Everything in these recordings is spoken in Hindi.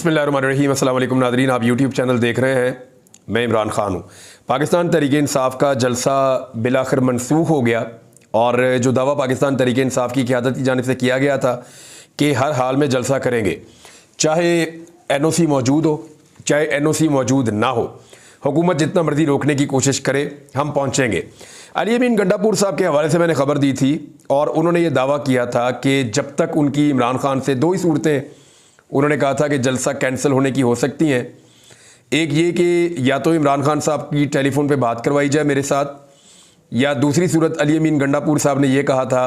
बिस्मिल्लाहिर्रहमानिर्रहीम। अस्सलाम वालेकुम नादरीन, आप यूट्यूब चैनल देख रहे हैं। मैं इमरान खान हूँ। पाकिस्तान तहरीक इंसाफ का जलसा बिलाखिर मनसूख हो गया और जो दावा पाकिस्तान तहरीक इंसाफ की क़यादत की जानिब से किया गया था कि हर हाल में जलसा करेंगे, चाहे NOC मौजूद हो चाहे NOC मौजूद ना हो, हुकूमत जितना मर्जी रोकने की कोशिश करे, हम पहुँचेंगे। अली अमीन गंडापुर साहब के हवाले से मैंने खबर दी थी और उन्होंने ये दावा किया था कि जब तक उनकी इमरान खान से दो ही सूरतें उन्होंने कहा था कि जलसा कैंसिल होने की हो सकती हैं। एक ये कि या तो इमरान खान साहब की टेलीफोन पे बात करवाई जाए मेरे साथ, या दूसरी सूरत अली अमीन गंडापुर साहब ने ये कहा था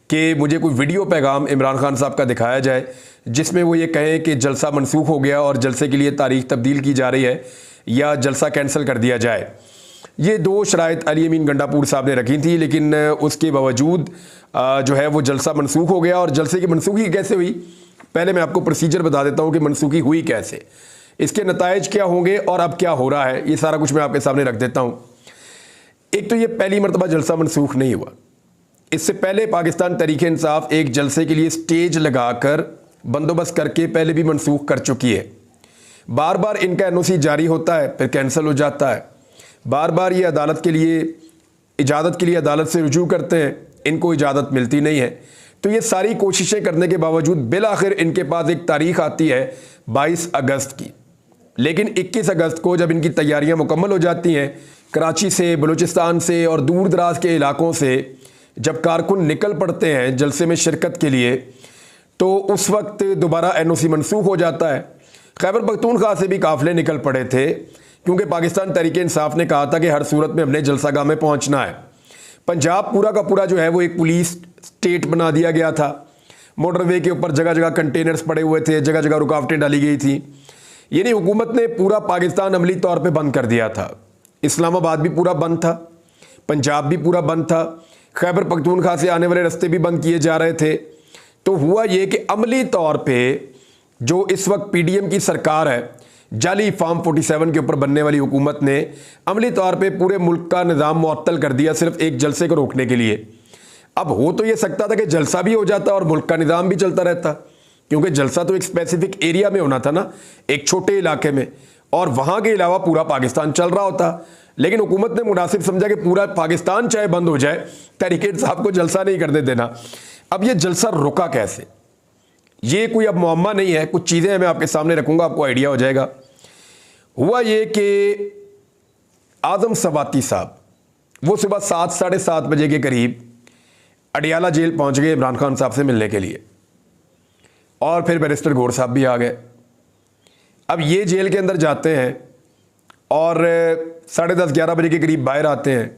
कि मुझे कोई वीडियो पैगाम इमरान खान साहब का दिखाया जाए जिसमें वो ये कहें कि जलसा मनसूख हो गया और जलसे के लिए तारीख तब्दील की जा रही है या जलसा कैंसिल कर दिया जाए। ये दो शराइत अली अमीन गंडापुर साहब ने रखी थी, लेकिन उसके बावजूद जो है वो जलसा मनसूख हो गया। और जलसे की मनसूखी कैसे हुई, पहले मैं आपको प्रोसीजर बता देता हूँ कि मनसूखी हुई कैसे, इसके नताइज क्या होंगे और अब क्या हो रहा है, ये सारा कुछ मैं आपके सामने रख देता हूँ। एक तो ये पहली मरतबा जलसा मनसूख नहीं हुआ। इससे पहले पाकिस्तान तहरीक इंसाफ एक जलसे के लिए स्टेज लगाकर बंदोबस्त करके पहले भी मनसूख कर चुकी है। बार बार इनका NOC जारी होता है फिर कैंसिल हो जाता है। बार बार ये अदालत के लिए इजाज़त के लिए अदालत से रुजू करते हैं, इनको इजाज़त मिलती नहीं है। तो ये सारी कोशिशें करने के बावजूद बिलाखिर इनके पास एक तारीख आती है 22 अगस्त की। लेकिन 21 अगस्त को जब इनकी तैयारियां मुकम्मल हो जाती हैं, कराची से, बलूचिस्तान से और दूर दराज के इलाकों से जब कारकुन निकल पड़ते हैं जलसे में शिरकत के लिए, तो उस वक्त दोबारा NOC मनसूख हो जाता है। खैबर पख्तूनख्वा से भी काफ़िले निकल पड़े थे क्योंकि पाकिस्तान तहरीक इंसाफ ने कहा था कि हर सूरत में हमने जलसागाह में पहुँचना है। पंजाब पूरा का पूरा जो है वो एक पुलिस स्टेट बना दिया गया था। मोटरवे के ऊपर जगह जगह कंटेनर्स पड़े हुए थे, जगह जगह रुकावटें डाली गई थी। यानी हुकूमत ने पूरा पाकिस्तान अमली तौर पे बंद कर दिया था। इस्लामाबाद भी पूरा बंद था, पंजाब भी पूरा बंद था, खैबर पख्तूनख्वा से आने वाले रास्ते भी बंद किए जा रहे थे। तो हुआ ये कि अमली तौर पर जो इस वक्त PDM की सरकार है, जाली फार्म 47 के ऊपर बनने वाली हुकूमत ने अमली तौर पे पूरे मुल्क का निज़ाम मुअत्तल कर दिया सिर्फ एक जलसे को रोकने के लिए। अब हो तो ये सकता था कि जलसा भी हो जाता और मुल्क का निज़ाम भी चलता रहता, क्योंकि जलसा तो एक स्पेसिफिक एरिया में होना था ना, एक छोटे इलाके में, और वहाँ के अलावा पूरा पाकिस्तान चल रहा होता। लेकिन हुकूमत ने मुनासिब समझा कि पूरा पाकिस्तान चाहे बंद हो जाए, तहरीक इंसाफ को जलसा नहीं करने देना। अब ये जलसा रुका कैसे, ये कोई अब मुअम्मा नहीं है। कुछ चीज़ें मैं आपके सामने रखूँगा, आपको आइडिया हो जाएगा। हुआ ये कि आज़म सवाती साहब वो सुबह 7 साढ़े 7 बजे के करीब अडियाला जेल पहुंच गए इमरान खान साहब से मिलने के लिए, और फिर बैरिस्टर गौर साहब भी आ गए। अब ये जेल के अंदर जाते हैं और 10:30-11 बजे के करीब बाहर आते हैं,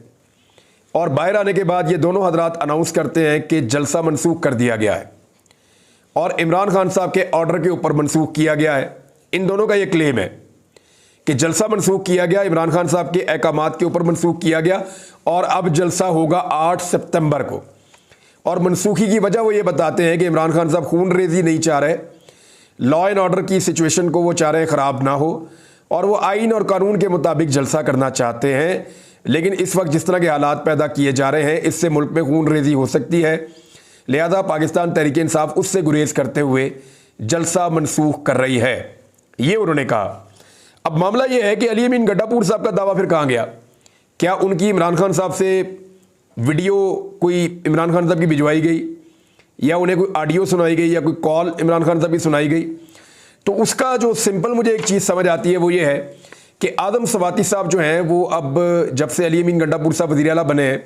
और बाहर आने के बाद ये दोनों हजरात अनाउंस करते हैं कि जलसा मनसूख कर दिया गया है और इमरान खान साहब के ऑर्डर के ऊपर मनसूख किया गया है। इन दोनों का ये क्लेम है कि जलसा मनसूख किया गया, इमरान खान साहब के अहकामात के ऊपर मनसूख किया गया, और अब जलसा होगा 8 सितंबर को। और मनसूखी की वजह वो ये बताते हैं कि इमरान खान साहब खून रेजी नहीं चाह रहे, लॉ एंड ऑर्डर की सिचुएशन को वो चाह रहे हैं ख़राब ना हो, और वो आइन और कानून के मुताबिक जलसा करना चाहते हैं। लेकिन इस वक्त जिस तरह के हालात पैदा किए जा रहे हैं, इससे मुल्क में खून रेजी हो सकती है, लिहाजा पाकिस्तान तहरीक इंसाफ उससे गुरेज करते हुए जलसा मनसूख कर रही है, ये उन्होंने कहा। अब मामला यह है कि अली अमीन गंडापुर साहब का दावा फिर कहाँ गया? क्या उनकी इमरान खान साहब से वीडियो कोई इमरान खान साहब की भिजवाई गई, या उन्हें कोई ऑडियो सुनाई गई, या कोई कॉल इमरान खान साहब की सुनाई गई? तो उसका जो सिंपल मुझे एक चीज़ समझ आती है वो ये है कि आज़म सवाती साहब जो हैं वो अब जब से अली अमीन गंडापुर साहब वज़ीर आला बने हैं,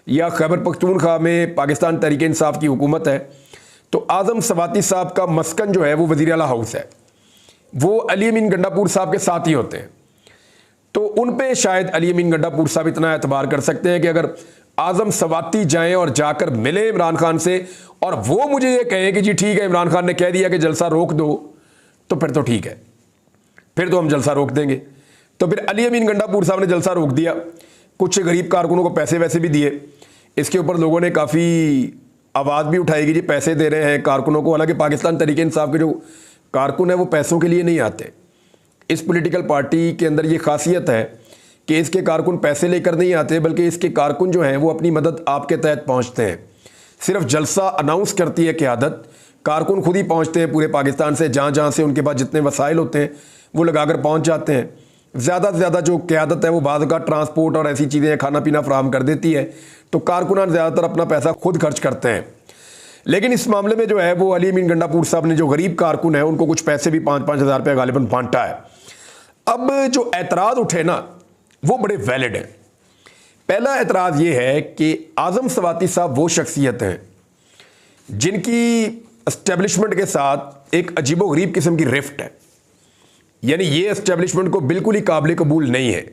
या खैबर पख्तूनख्वा में पाकिस्तान तहरीक इंसाफ की हुकूमत है, तो आज़म सवाती साहब का मस्कन जो है वो वज़ीर आला हाउस है, वो अली अमीन गंडापुर साहब के साथ ही होते हैं। तो उन पे शायद अली अमीन गंडापुर साहब इतना एतबार कर सकते हैं कि अगर आज़म सवाती जाएं और जाकर मिले इमरान खान से और वो मुझे ये कहें कि जी ठीक है, इमरान खान ने कह दिया कि जलसा रोक दो, तो फिर तो ठीक है, फिर तो हम जलसा रोक देंगे। तो फिर अली अमीन गंडापुर साहब ने जलसा रोक दिया, कुछ गरीब कारकुनों को पैसे वैसे भी दिए। इसके ऊपर लोगों ने काफ़ी आवाज़ भी उठाई कि जी पैसे दे रहे हैं कारकुनों को। हालांकि पाकिस्तान तहरीक इंसाफ के जो कारकुन है वो पैसों के लिए नहीं आते। इस पॉलिटिकल पार्टी के अंदर ये खासियत है कि इसके कारकुन पैसे लेकर नहीं आते, बल्कि इसके कारकुन जो हैं वो अपनी मदद आपके तहत पहुंचते हैं। सिर्फ जलसा अनाउंस करती है क़यादत, कारकुन खुद ही पहुंचते हैं पूरे पाकिस्तान से, जहाँ जहाँ से उनके पास जितने वसाइल होते हैं वो लगाकर पहुंच जाते हैं। ज़्यादा से ज़्यादा जो क़यादत है वो बाद का ट्रांसपोर्ट और ऐसी चीज़ें खाना पीना फराहम कर देती है, तो कारकुनान ज़्यादातर अपना पैसा खुद खर्च करते हैं। लेकिन इस मामले में जो है वो अली अमीन गंडापुर साहब ने जो गरीब कारकुन है उनको कुछ पैसे भी 5-5 हज़ार रुपये गालिबन बांटा है। अब जो एतराज़ उठे ना वो बड़े वैलिड हैं। पहला एतराज़ ये है कि आज़म सवाती साहब वो शख्सियत हैं जिनकी एस्टेब्लिशमेंट के साथ एक अजीबोगरीब किस्म की रिफ्ट है। यानी ये एस्टेब्लिशमेंट को बिल्कुल ही काबिल कबूल नहीं है।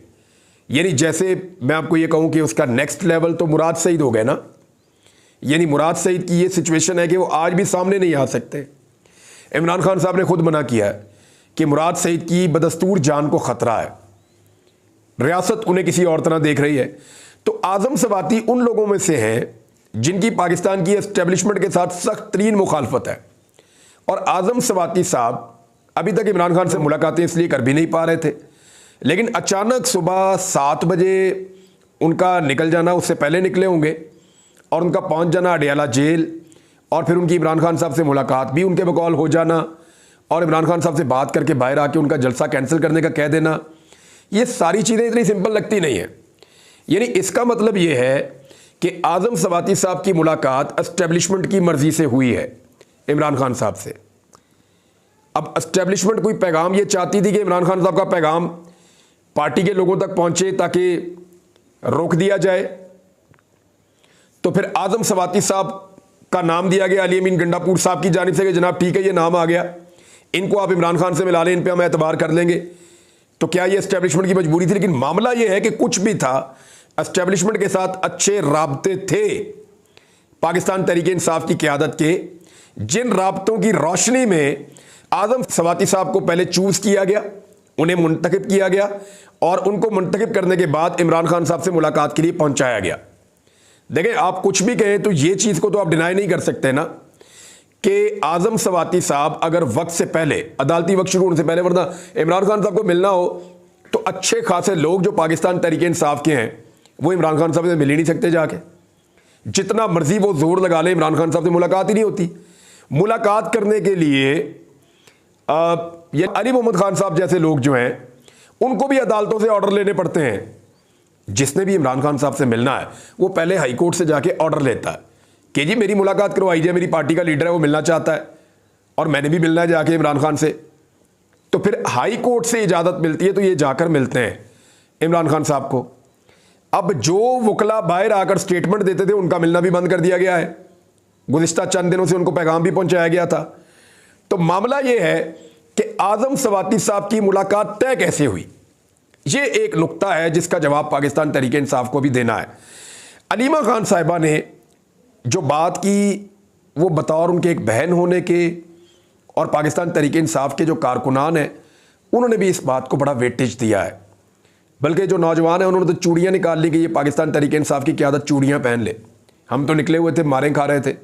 यानी जैसे मैं आपको ये कहूँ कि उसका नेक्स्ट लेवल तो मुराद सईद हो गए ना। यानी मुराद सईद की ये सिचुएशन है कि वो आज भी सामने नहीं आ सकते। इमरान खान साहब ने खुद मना किया है कि मुराद सईद की बदस्तूर जान को ख़तरा है, रियासत उन्हें किसी और तरह देख रही है। तो आज़म सवाती उन लोगों में से हैं जिनकी पाकिस्तान की एस्टेब्लिशमेंट के साथ सख्त तरीन मुखालफत है। और आज़म सवाती साहब अभी तक इमरान खान से मुलाकातें इसलिए कर भी नहीं पा रहे थे, लेकिन अचानक सुबह 7 बजे उनका निकल जाना, उससे पहले निकले होंगे, और उनका पहुंच जाना अडियाला जेल, और फिर उनकी इमरान खान साहब से मुलाकात भी उनके बकौल हो जाना, और इमरान खान साहब से बात करके बाहर आके उनका जलसा कैंसिल करने का कह देना। ये सारी चीज़ें इतनी सिंपल लगती नहीं है। यानी इसका मतलब ये है कि आज़म सवाती साहब की मुलाकात एस्टेब्लिशमेंट की मर्जी से हुई है इमरान खान साहब से। अब एस्टेब्लिशमेंट कोई पैगाम ये चाहती थी कि इमरान खान साहब का पैगाम पार्टी के लोगों तक पहुंचे ताकि रोक दिया जाए, तो फिर आज़म सवाती साहब का नाम दिया गया अली अमीन गंडापुर साहब की जानिब से कि जनाब ठीक है ये नाम आ गया, इनको आप इमरान खान से मिला लें, इन पे हम एतबार कर लेंगे। तो क्या ये एस्टेब्लिशमेंट की मजबूरी थी? लेकिन मामला ये है कि कुछ भी था, एस्टेब्लिशमेंट के साथ अच्छे राब्ते थे पाकिस्तान तहरीक इंसाफ की क़यादत के, जिन राब्तों की रोशनी में आज़म सवाती साहब को पहले चूज़ किया गया, उन्हें मुंतखब किया गया, और उनको मुंतखब करने के बाद इमरान खान साहब से मुलाकात के लिए पहुंचाया गया। देखें, आप कुछ भी कहें तो ये चीज़ को तो आप डिनाई नहीं कर सकते ना कि आज़म सवाती साहब अगर वक्त से पहले, अदालती वक्त शुरू होने से पहले, वरना इमरान खान साहब को मिलना हो तो अच्छे खासे लोग जो पाकिस्तान तहरीक इंसाफ के हैं वो इमरान खान साहब से मिल ही नहीं सकते। जाके जितना मर्जी वो जोर लगा ले, इमरान खान साहब से मुलाकात ही नहीं होती। मुलाकात करने के लिए ये अली मोहम्मद खान साहब जैसे लोग जो हैं उनको भी अदालतों से ऑर्डर लेने पड़ते हैं। जिसने भी इमरान खान साहब से मिलना है वो पहले हाई कोर्ट से जाके ऑर्डर लेता है कि जी मेरी मुलाकात करवाई जाए, मेरी पार्टी का लीडर है वो मिलना चाहता है और मैंने भी मिलना है जाके इमरान खान से। तो फिर हाई कोर्ट से इजाज़त मिलती है तो ये जाकर मिलते हैं इमरान खान साहब को। अब जो वकला बाहर आकर स्टेटमेंट देते थे उनका मिलना भी बंद कर दिया गया है। गुज़िश्ता चंद दिनों से उनको पैगाम भी पहुंचाया गया था। तो मामला ये है कि आज़म सवाती साहब की मुलाकात तय कैसे हुई, ये एक नुक्ता है जिसका जवाब पाकिस्तान तहरीक इंसाफ को भी देना है। अलीमा खान साहिबा ने जो बात की वो बतौर उनके एक बहन होने के और पाकिस्तान तहरीक इंसाफ के जो कारकुनान हैं उन्होंने भी इस बात को बड़ा वेटेज दिया है। बल्कि जो नौजवान हैं उन्होंने तो चूड़ियाँ निकाल ली कि ये पाकिस्तान तहरीक इंसाफ की क़यादत चूड़ियाँ पहन ले। हम तो निकले हुए थे, मारें खा रहे थे।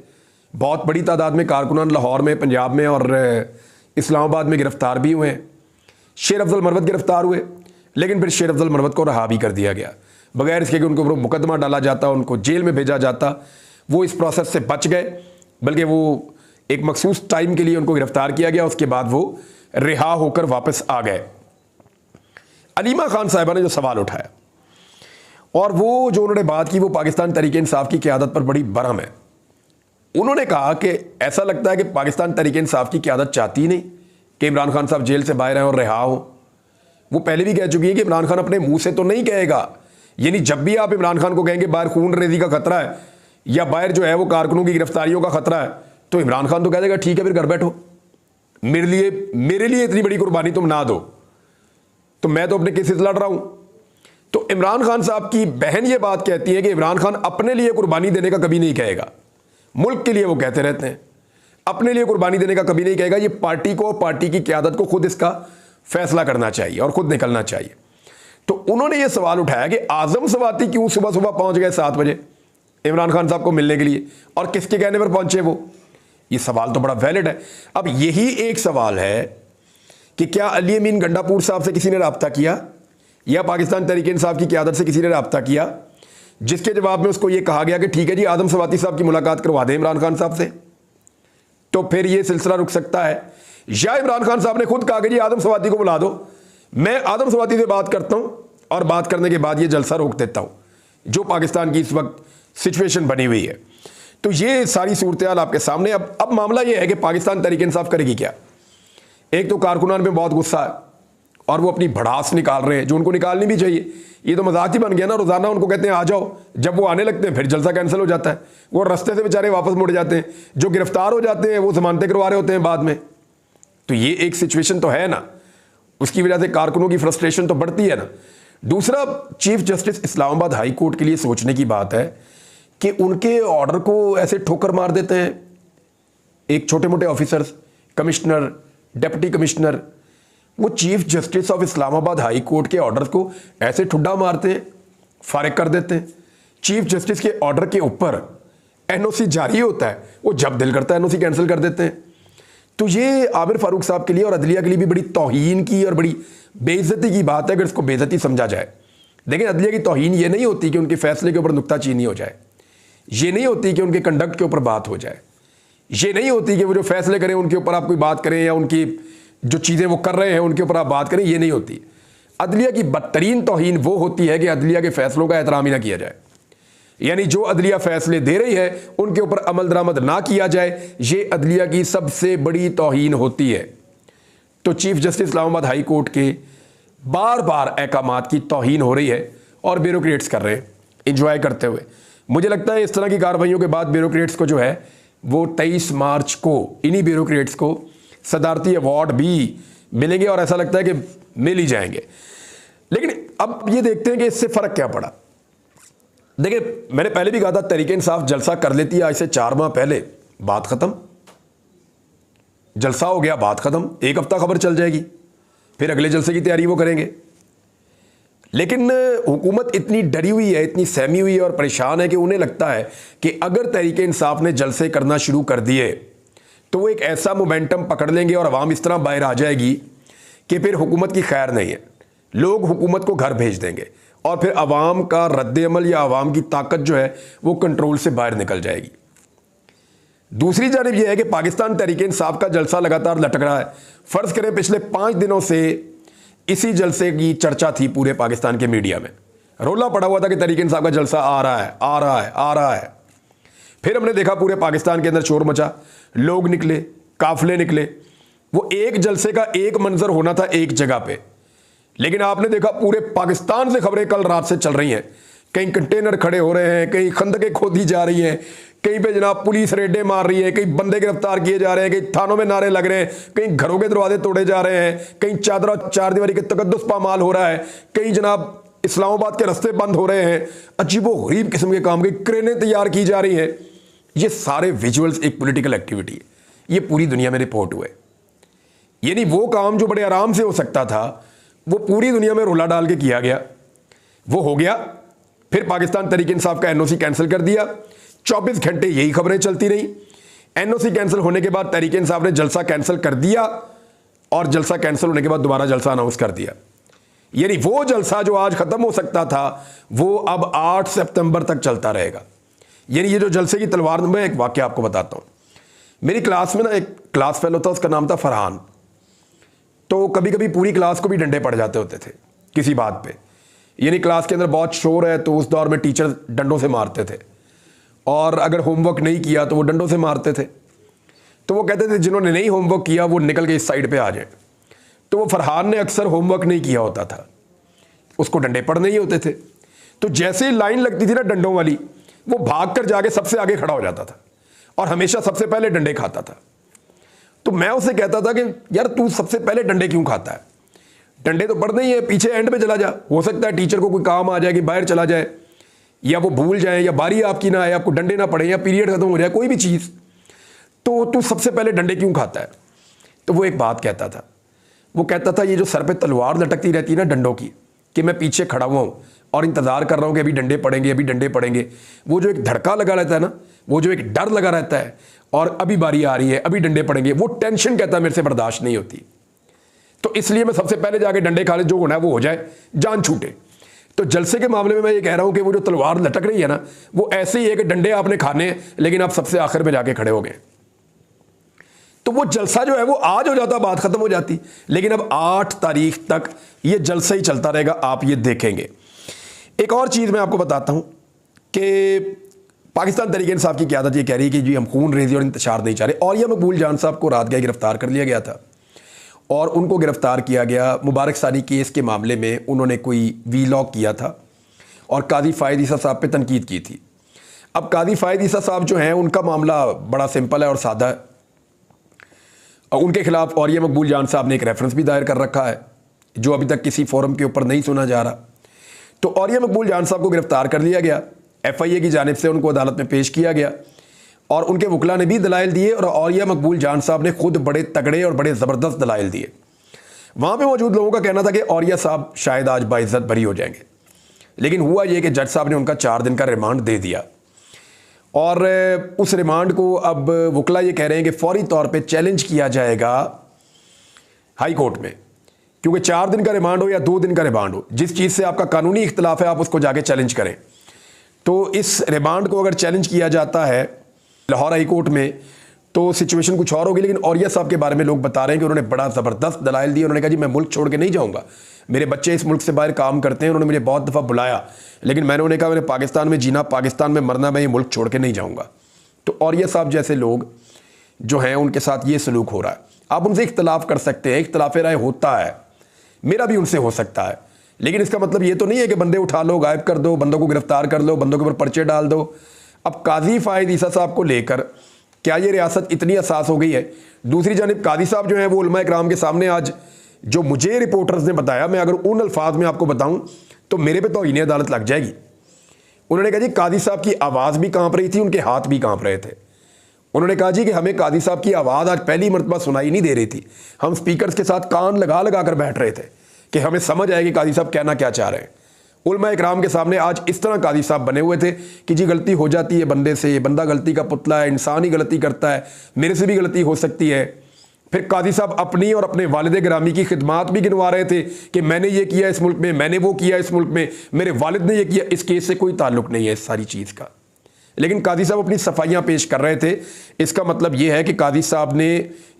बहुत बड़ी तादाद में कारकुनान लाहौर में, पंजाब में और इस्लामाबाद में गिरफ्तार भी हुए हैं। शेर अफजल मरवत गिरफ्तार हुए, लेकिन फिर शेर अफजल मरवत को रहा भी कर दिया गया बगैर इसके कि उनको ऊपर मुकदमा डाला जाता, उनको जेल में भेजा जाता। वो इस प्रोसेस से बच गए, बल्कि वो एक मखसूस टाइम के लिए उनको गिरफ्तार किया गया, उसके बाद वो रिहा होकर वापस आ गए। अलीमा खान साहिबा ने जो सवाल उठाया और वो जो उन्होंने बात की वो पाकिस्तान तहरीक इंसाफ की क़यादत पर बड़ी बरहम है। उन्होंने कहा कि ऐसा लगता है कि पाकिस्तान तहरीक इंसाफ की क़यादत चाहती ही नहीं कि इमरान खान साहब जेल से बाहर आए और रिहा हो। वो पहले भी कह चुकी है कि इमरान खान अपने मुंह से तो नहीं कहेगा, यानी जब भी आप इमरान खान को कहेंगे बाहर खून रेजी का खतरा है या बाहर जो है वो कारकुनों की गिरफ्तारियों का खतरा है, तो इमरान खान तो कह देगा ठीक है फिर घर बैठो, मेरे लिए इतनी बड़ी कुर्बानी तुम ना दो, तो मैं तो अपने केसेस लड़ रहा हूं। तो इमरान खान साहब की बहन ये बात कहती है कि इमरान खान अपने लिए कुर्बानी देने का कभी नहीं कहेगा। मुल्क के लिए वो कहते रहते हैं, अपने लिए कुर्बानी देने का कभी नहीं कहेगा। ये पार्टी को, पार्टी की क़यादत को खुद इसका फैसला करना चाहिए और खुद निकलना चाहिए। तो उन्होंने ये सवाल उठाया कि आज़म सवाती क्यों सुबह सुबह पहुंच गए 7 बजे इमरान खान साहब को मिलने के लिए और किसके कहने पर पहुंचे वो। ये सवाल तो बड़ा वैलिड है। अब यही एक सवाल है कि क्या अली अमीन गंडापुर साहब से किसी ने रब्ता किया या पाकिस्तान तहरीक इंसाफ की क़यादत से किसी ने रब्ता किया, जिसके जवाब में उसको ये कहा गया कि ठीक है जी आज़म सवाती साहब की मुलाकात करवा दें इमरान खान साहब से। तो फिर ये सिलसिला रुक सकता है। या इमरान खान साहब ने खुद कहा कि जी आदम सवाती को बुला दो, मैं आदम सवाती से बात करता हूं और बात करने के बाद ये जलसा रोक देता हूं, जो पाकिस्तान की इस वक्त सिचुएशन बनी हुई है। तो ये सारी सूरत हाल आपके सामने। अब मामला ये है कि पाकिस्तान तहरीक इंसाफ करेगी क्या। एक तो कारकुनान में बहुत गुस्सा है और वो अपनी भड़ास निकाल रहे हैं, जो उनको निकालनी भी चाहिए। ये तो मजाक ही बन गया ना, रोजाना उनको कहते हैं आ जाओ, जब वो आने लगते हैं फिर जलसा कैंसिल हो जाता है, वो रास्ते से बेचारे वापस मुड़ जाते हैं, जो गिरफ्तार हो जाते हैं वो जमानतें करवा रहे होते हैं बाद में। तो ये एक सिचुएशन तो है ना, उसकी वजह से कारकुनों की फ्रस्ट्रेशन तो बढ़ती है ना। दूसरा, chief justice Islamabad high court के लिए सोचने की बात है कि उनके ऑर्डर को ऐसे ठोकर मार देते हैं एक छोटे मोटे ऑफिसर्स, कमिश्नर, डिप्टी कमिश्नर। वो chief justice of Islamabad high court के ऑर्डर को ऐसे ठुड्डा मारते हैं, फारिग कर देते हैं। चीफ जस्टिस के ऑर्डर के ऊपर एनओसी जारी होता है, वो जब दिल करता है एनओसी कैंसिल कर देते हैं। तो ये आमिर फारूक साहब के लिए और अदलिया के लिए भी बड़ी तौहीन की और बड़ी बेइज्जती की बात है अगर इसको बेइज्जती समझा जाए। लेकिन अदलिया की तौहीन ये नहीं होती कि उनके फैसले के ऊपर नुक्ताचीनी हो जाए, ये नहीं होती कि उनके कंडक्ट के ऊपर बात हो जाए, ये नहीं होती कि वो जो फैसले करें उनके ऊपर आप कोई बात करें या उनकी जो चीज़ें वो कर रहे हैं उनके ऊपर आप बात करें, ये नहीं होती। अदलिया की बदतरीन तौहीन वो होती है कि अदलिया के फैसलों का एहतराम ही ना किया जाए, यानी जो अदलिया फैसले दे रही है उनके ऊपर अमल दरामद ना किया जाए, ये अदलिया की सबसे बड़ी तौहीन होती है। तो chief justice Islamabad high court के बार बार अहकामात की तौहीन हो रही है और ब्यूरोक्रेट्स कर रहे हैं इंजॉय करते हुए। मुझे लगता है इस तरह की कार्रवाइयों के बाद ब्यूरोक्रेट्स को जो है वो 23 मार्च को इन्हीं ब्यूरोक्रेट्स को सदारती अवार्ड भी मिलेंगे और ऐसा लगता है कि मिल ही जाएंगे। लेकिन अब ये देखते हैं कि इससे फर्क क्या पड़ा। देखिए, मैंने पहले भी कहा था तहरीक इंसाफ जलसा कर लेती है आज से 4 माह पहले, बात खत्म, जलसा हो गया, बात खत्म, एक हफ्ता खबर चल जाएगी, फिर अगले जलसे की तैयारी वो करेंगे। लेकिन हुकूमत इतनी डरी हुई है, इतनी सहमी हुई है और परेशान है कि उन्हें लगता है कि अगर तहरीक इंसाफ ने जलसे करना शुरू कर दिए तो वो एक ऐसा मोमेंटम पकड़ लेंगे और अवाम इस तरह बाहर आ जाएगी कि फिर हुकूमत की खैर नहीं है, लोग हुकूमत को घर भेज देंगे और फिर अवाम का रद्द-ए-अमल या अवाम की ताकत जो है वो कंट्रोल से बाहर निकल जाएगी। दूसरी जानिब यह है कि पाकिस्तान तहरीक इंसाफ का जलसा लगातार लटक रहा है। फर्ज करें पिछले 5 दिनों से इसी जलसे की चर्चा थी पूरे पाकिस्तान के मीडिया में, रोला पड़ा हुआ था कि तहरीक इंसाफ का जलसा आ रहा है, आ रहा है, आ रहा है। फिर हमने देखा पूरे पाकिस्तान के अंदर शोर मचा, लोग निकले, काफिले निकले। वो एक जलसे का एक मंजर होना था एक जगह पे, लेकिन आपने देखा पूरे पाकिस्तान से खबरें कल रात से चल रही हैं। कहीं कंटेनर खड़े हो रहे हैं, कहीं खंदकें खोदी जा रही हैं, कहीं पे जनाब पुलिस रेडें मार रही है, कहीं बंदे गिरफ्तार किए जा रहे हैं, कहीं थानों में नारे लग रहे हैं, कहीं घरों के दरवाजे तोड़े जा रहे हैं, कहीं चादरा चार दीवारी के तकद्दुस पामाल हो रहा है, कहीं जनाब इस्लामाबाद के रास्ते बंद हो रहे हैं, अजीबो गरीब किस्म के काम की क्रेनें तैयार की जा रही हैं। ये सारे विजुअल्स एक पॉलिटिकल एक्टिविटी है, ये पूरी दुनिया में रिपोर्ट हुए। यानी वो काम जो बड़े आराम से हो सकता था वो पूरी दुनिया में रोला डाल के किया गया, वो हो गया। फिर पाकिस्तान तहरीक इंसाफ का एनओसी कैंसिल कर दिया, 24 घंटे यही खबरें चलती रही। एनओसी कैंसिल होने के बाद तहरीक इंसाफ ने जलसा कैंसिल कर दिया और जलसा कैंसिल होने के बाद दोबारा जलसा अनाउंस कर दिया। यानी वो जलसा जो आज खत्म हो सकता था वो अब 8 सितंबर तक चलता रहेगा। यानी ये जो जलसे की तलवार, मैं एक वाकया आपको बताता हूँ। मेरी क्लास में ना एक क्लास फेलो था, उसका नाम था फरहान। तो कभी कभी पूरी क्लास को भी डंडे पड़ जाते होते थे किसी बात पे, यानी क्लास के अंदर बहुत शोर है तो उस दौर में टीचर डंडों से मारते थे और अगर होमवर्क नहीं किया तो वो डंडों से मारते थे। तो वो कहते थे जिन्होंने नहीं होमवर्क किया वो निकल के इस साइड पे आ जाए। तो वो फरहान ने अक्सर होमवर्क नहीं किया होता था, उसको डंडे पड़ने ही होते थे। तो जैसे ही लाइन लगती थी ना डंडों वाली, वो भाग कर जाके सबसे आगे खड़ा हो जाता था और हमेशा सबसे पहले डंडे खाता था। तो मैं उसे कहता था कि यार तू सबसे पहले डंडे क्यों खाता है, डंडे तो पड़ने ही है, पीछे एंड पे चला जा, हो सकता है टीचर को कोई काम आ जाए कि बाहर चला जाए या वो भूल जाए या बारी आपकी ना आए, आपको डंडे ना पड़े या पीरियड खत्म हो जाए, कोई भी चीज़, तो तू सबसे पहले डंडे क्यों खाता है। तो वो एक बात कहता था, वो कहता था ये जो सर पे तलवार लटकती रहती है ना डंडों की, कि मैं पीछे खड़ा हुआ हूँ और इंतज़ार कर रहा हूँ कि अभी डंडे पड़ेंगे, अभी डंडे पड़ेंगे, वो जो एक धड़का लगा रहता है ना, वो जो एक डर लगा रहता है और अभी बारी आ रही है, अभी डंडे पड़ेंगे, वो टेंशन कहता है मेरे से बर्दाश्त नहीं होती। तो इसलिए मैं सबसे पहले जाके डंडे खा ले, जो होना है वो हो जाए, जान छूटे। तो जलसे के मामले में मैं ये कह रहा हूं कि वो जो तलवार लटक रही है ना, वो ऐसे ही है कि डंडे आपने खाने हैं लेकिन आप सबसे आखिर में जाके खड़े हो गए। तो वो जलसा जो है वो आज हो जाता, बात खत्म हो जाती, लेकिन अब 8 तारीख तक ये जलसा ही चलता रहेगा, आप ये देखेंगे। एक और चीज़ मैं आपको बताता हूँ कि पाकिस्तान तहरीक इंसाफ की क़यादत ये कह रही है कि जी हम खून रेजी और इंतशार नहीं चाह रहे। औरिया मकबूल जान साहब को रात गए गिरफ्तार कर लिया गया था और उनको गिरफ्तार किया गया मुबारक सानी केस के मामले में। उन्होंने कोई वीलॉग किया था और काजी फ़ायद ईसा साहब पे तनकीद की थी। अब काजी फ़ायद ईसा साहब जो हैं उनका मामला बड़ा सिंपल है और सादा है। उनके खिलाफ औरिया मकबूल जान साहब ने एक रेफरेंस भी दायर कर रखा है जो अभी तक किसी फोरम के ऊपर नहीं सुना जा रहा। तो औरिया मकबूल जान साहब को गिरफ्तार कर लिया गया, FIA की जानिब से उनको अदालत में पेश किया गया और उनके वकला ने भी दलाइल दिए और औरिया मकबूल जान साहब ने खुद बड़े तगड़े और बड़े ज़बरदस्त दलाइल दिए। वहाँ पे मौजूद लोगों का कहना था कि औरिया साहब शायद आज बाइज्जत बरी हो जाएंगे, लेकिन हुआ ये कि जज साहब ने उनका 4 दिन का रिमांड दे दिया और उस रिमांड को अब वकला ये कह रहे हैं कि फौरी तौर पे चैलेंज किया जाएगा हाई कोर्ट में, क्योंकि 4 दिन का रिमांड हो या 2 दिन का रिमांड हो, जिस चीज़ से आपका कानूनी इख्तलाफ है आप उसको जाके चैलेंज करें। तो इस रिमांड को अगर चैलेंज किया जाता है लाहौर हाई कोर्ट में तो सिचुएशन कुछ और होगी। लेकिन औरिया साहब के बारे में लोग बता रहे हैं कि उन्होंने बड़ा ज़बरदस्त दलाइल दिए। उन्होंने कहा जी मैं मुल्क छोड़ के नहीं जाऊँगा, मेरे बच्चे इस मुल्क से बाहर काम करते हैं, उन्होंने मुझे बहुत दफ़ा बुलाया, लेकिन मैंने उन्हें कहा मैंने पाकिस्तान में जीना, पाकिस्तान में मरना, मैं ये मुल्क छोड़ के नहीं जाऊँगा। तो औरिया साहब जैसे लोग जो हैं उनके साथ ये सलूक हो रहा है। आप उनसे इख्तलाफ कर सकते हैं, इख्तलाफ राय होता है, मेरा भी उनसे हो सकता है, लेकिन इसका मतलब ये तो नहीं है कि बंदे उठा लो, गायब कर दो, बंदों को गिरफ्तार कर लो, बंदों के ऊपर पर्चे डाल दो। अब काजी फ़ायद ईसा साहब को लेकर क्या ये रियासत इतनी हसास हो गई है? दूसरी जानिब काजी साहब जो हैं वो उलमा इकराम के सामने आज जो मुझे रिपोर्टर्स ने बताया, मैं अगर उन अल्फाज में आपको बताऊं तो मेरे पे तौहीन अदालत लग जाएगी। उन्होंने कहा जी काजी साहब की आवाज़ भी कांप रही थी, उनके हाथ भी कांप रहे थे। उन्होंने कहा जी कि हमें काजी साहब की आवाज़ आज पहली मरतबा सुनाई नहीं दे रही थी, हम स्पीकर्स के साथ कान लगा लगा कर बैठ रहे थे कि हमें समझ आए कि काजी साहब कहना क्या चाह रहे हैं। उलमा इकराम के सामने आज इस तरह काजी साहब बने हुए थे कि जी गलती हो जाती है बंदे से, बंदा गलती का पुतला है, इंसान ही गलती करता है, मेरे से भी गलती हो सकती है। फिर काजी साहब अपनी और अपने वालिद गिरामी की खिदमात भी गिनवा रहे थे कि मैंने ये किया इस मुल्क में, मैंने वो किया इस मुल्क में, मेरे वालिद ने ये किया। इस केस से कोई ताल्लुक नहीं है इस सारी चीज़ का, लेकिन काजी साहब अपनी सफाइयाँ पेश कर रहे थे। इसका मतलब ये है कि काजी साहब ने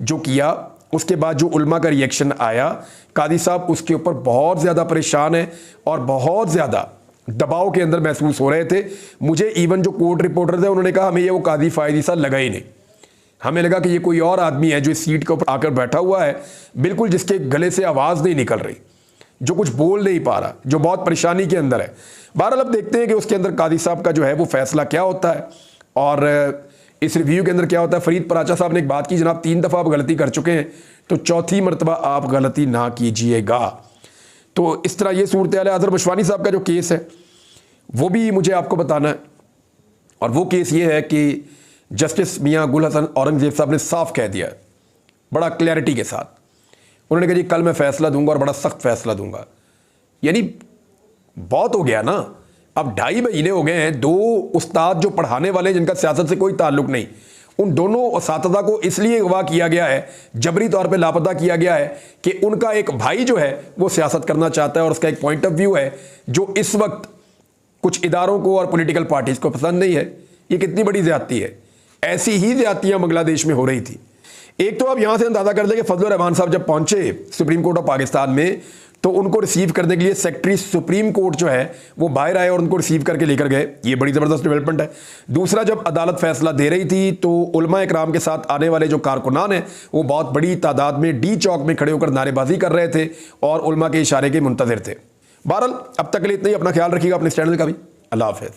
जो किया उसके बाद जो उल्मा का रिएक्शन आया, काजी साहब उसके ऊपर बहुत ज़्यादा परेशान है और बहुत ज़्यादा दबाव के अंदर महसूस हो रहे थे। मुझे इवन जो कोर्ट रिपोर्टर थे उन्होंने कहा हमें ये वो काजी फ़ायद ईसा लगा ही नहीं, हमें लगा कि ये कोई और आदमी है जो इस सीट के ऊपर आकर बैठा हुआ है, बिल्कुल जिसके गले से आवाज़ नहीं निकल रही, जो कुछ बोल नहीं पा रहा, जो बहुत परेशानी के अंदर है। बहरहाल अब देखते हैं कि उसके अंदर काजी साहब का जो है वो फैसला क्या होता है और इस रिव्यू के अंदर क्या होता है। फरीद पराचा साहब ने एक बात की, जनाब 3 दफ़ा आप गलती कर चुके हैं तो चौथी मरतबा आप गलती ना कीजिएगा। तो इस तरह ये सूरत हाल है। अजहर बशवानी साहब का जो केस है वो भी मुझे आपको बताना है और वो केस ये है कि जस्टिस मियाँ गुल हसन औरंगजेब साहब ने साफ कह दिया बड़ा क्लैरिटी के साथ। उन्होंने कहा जी कल मैं फ़ैसला दूंगा और बड़ा सख्त फ़ैसला दूंगा। यानी बहुत हो गया ना, अब 2.5 महीने हो गए हैं, 2 उस्ताद जो पढ़ाने वाले जिनका सियासत से कोई ताल्लुक नहीं, उन दोनों उस्तादा को इसलिए अगवा किया गया है, जबरी तौर पे लापता किया गया है कि उनका एक भाई जो है वो सियासत करना चाहता है और उसका एक पॉइंट ऑफ व्यू है जो इस वक्त कुछ इदारों को और पॉलिटिकल पार्टीज़ को पसंद नहीं है। ये कितनी बड़ी ज़्यादती है। ऐसी ही ज़्यादतियाँ बांग्लादेश में हो रही थी। एक तो आप यहाँ से अंदाज़ा कर लें कि फजलुर रहमान साहब जब पहुँचे सुप्रीम कोर्ट ऑफ पाकिस्तान में तो उनको रिसीव करने के लिए सेक्रेटरी सुप्रीम कोर्ट जो है वो बाहर आए और उनको रिसीव करके लेकर गए। ये बड़ी ज़बरदस्त डेवलपमेंट है। दूसरा, जब अदालत फैसला दे रही थी तो उलमा इकराम के साथ आने वाले जो कारकुनान हैं वो बहुत बड़ी तादाद में डी चौक में खड़े होकर नारेबाजी कर रहे थे और उलमा के इशारे के मुंतज़िर थे। बहरहाल अब तक के लिए इतना ही। अपना ख्याल रखिएगा, अपने इस चैनल का भी। अल्लाह हाफ़िज़।